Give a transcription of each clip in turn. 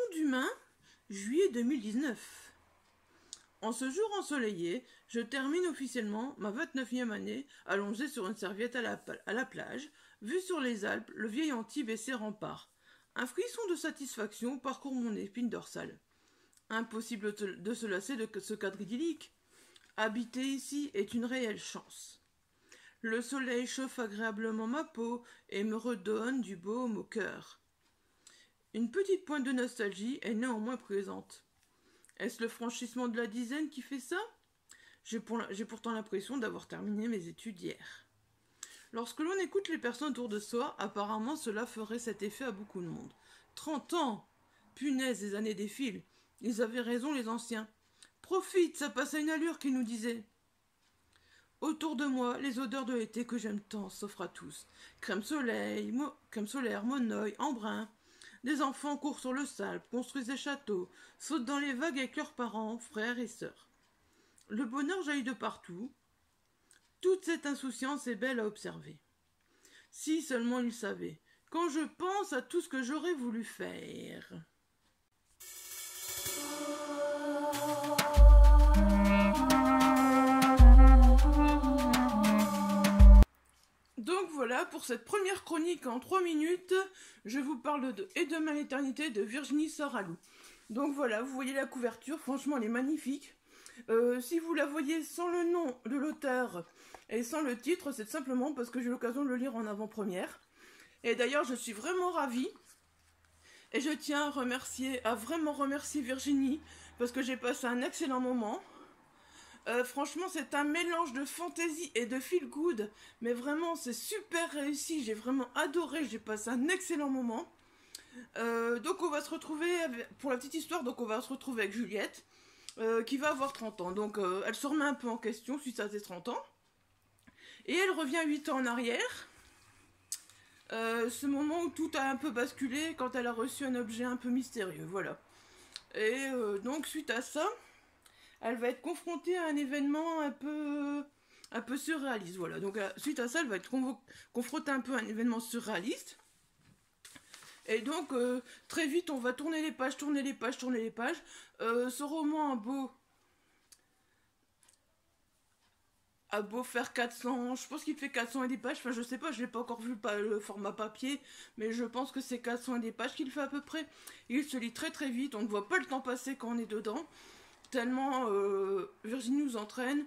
Monde humain, juillet 2019. En ce jour ensoleillé, je termine officiellement ma 29e année allongée sur une serviette à la plage, vue sur les Alpes, le vieil Antibes et ses remparts. Un frisson de satisfaction parcourt mon épine dorsale. Impossible de se lasser de ce cadre idyllique. Habiter ici est une réelle chance. Le soleil chauffe agréablement ma peau et me redonne du baume au cœur. Une petite pointe de nostalgie est néanmoins présente. Est-ce le franchissement de la dizaine qui fait ça? J'ai pourtant l'impression d'avoir terminé mes études hier. Lorsque l'on écoute les personnes autour de soi, apparemment cela ferait cet effet à beaucoup de monde. 30 ans! Punaise, les années défilent. Ils avaient raison, les anciens. Profite, ça passe à une allure, qu'ils nous disaient. Autour de moi, les odeurs de l'été que j'aime tant s'offrent à tous. Crème solaire, monoeil, embrun. Des enfants courent sur le sable, construisent des châteaux, sautent dans les vagues avec leurs parents, frères et sœurs. Le bonheur jaillit de partout. Toute cette insouciance est belle à observer. Si seulement ils savaient, quand je pense à tout ce que j'aurais voulu faire. Donc voilà, pour cette première chronique en 3 minutes, je vous parle de Et demain l'éternité de Virginie Saralou. Donc voilà, vous voyez la couverture, franchement elle est magnifique. Si vous la voyez sans le nom de l'auteur et sans le titre, c'est simplement parce que j'ai l'occasion de le lire en avant-première. Et d'ailleurs, je suis vraiment ravie. Et je tiens à vraiment remercier Virginie parce que j'ai passé un excellent moment. Franchement, c'est un mélange de fantasy et de feel good, mais vraiment, c'est super réussi. J'ai vraiment adoré, j'ai passé un excellent moment. Donc, on va se retrouver, pour la petite histoire, donc on va se retrouver avec Juliette, qui va avoir 30 ans. Donc, elle se remet un peu en question suite à ses 30 ans. Et elle revient 8 ans en arrière. Ce moment où tout a un peu basculé quand elle a reçu un objet un peu mystérieux, voilà. Et donc, suite à ça, elle va être confrontée à un événement un peu surréaliste, voilà. Donc, suite à ça, elle va être confrontée un peu à un événement surréaliste. Et donc, très vite, on va tourner les pages. Ce roman a beau faire 400, je pense qu'il fait 400 et des pages, enfin je sais pas, je l'ai pas encore vu le format papier, mais je pense que c'est 400 et des pages qu'il fait à peu près. Il se lit très très vite, on ne voit pas le temps passer quand on est dedans, tellement Virginie nous entraîne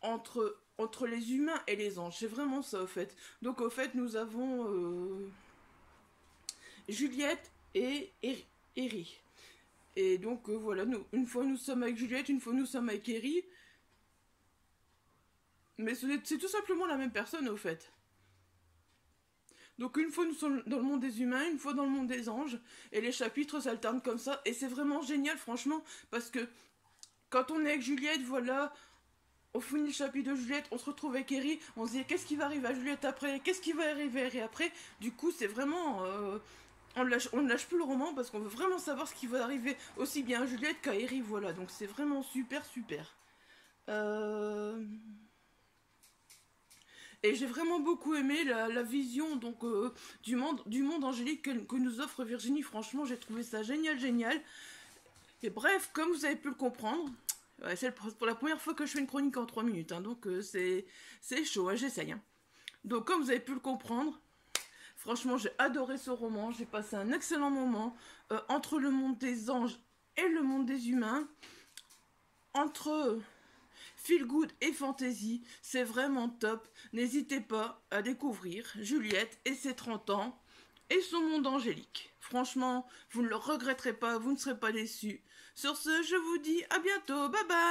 entre les humains et les anges, c'est vraiment ça au fait. Donc au fait nous avons Juliette et Eri. Et donc voilà, une fois nous sommes avec Juliette, une fois nous sommes avec Eri. Mais c'est tout simplement la même personne au fait. Donc une fois nous sommes dans le monde des humains, une fois dans le monde des anges, et les chapitres s'alternent comme ça, et c'est vraiment génial franchement, parce que quand on est avec Juliette, voilà, on finit le chapitre de Juliette, on se retrouve avec Eri, on se dit qu'est-ce qui va arriver à Juliette après, qu'est-ce qui va arriver à Eri après, du coup c'est vraiment... on ne lâche plus le roman parce qu'on veut vraiment savoir ce qui va arriver aussi bien à Juliette qu'à Eri, voilà, donc c'est vraiment super. Et j'ai vraiment beaucoup aimé la vision donc, du monde angélique que nous offre Virginie. Franchement, j'ai trouvé ça génial. Et bref, comme vous avez pu le comprendre, c'est pour la première fois que je fais une chronique en 3 minutes. Hein, donc c'est chaud, hein, j'essaye. Hein. Donc comme vous avez pu le comprendre, franchement, j'ai adoré ce roman. J'ai passé un excellent moment entre le monde des anges et le monde des humains. Entre... feel good et fantasy, c'est vraiment top. N'hésitez pas à découvrir Juliette et ses 30 ans et son monde angélique. Franchement, vous ne le regretterez pas, vous ne serez pas déçus. Sur ce, je vous dis à bientôt, bye bye.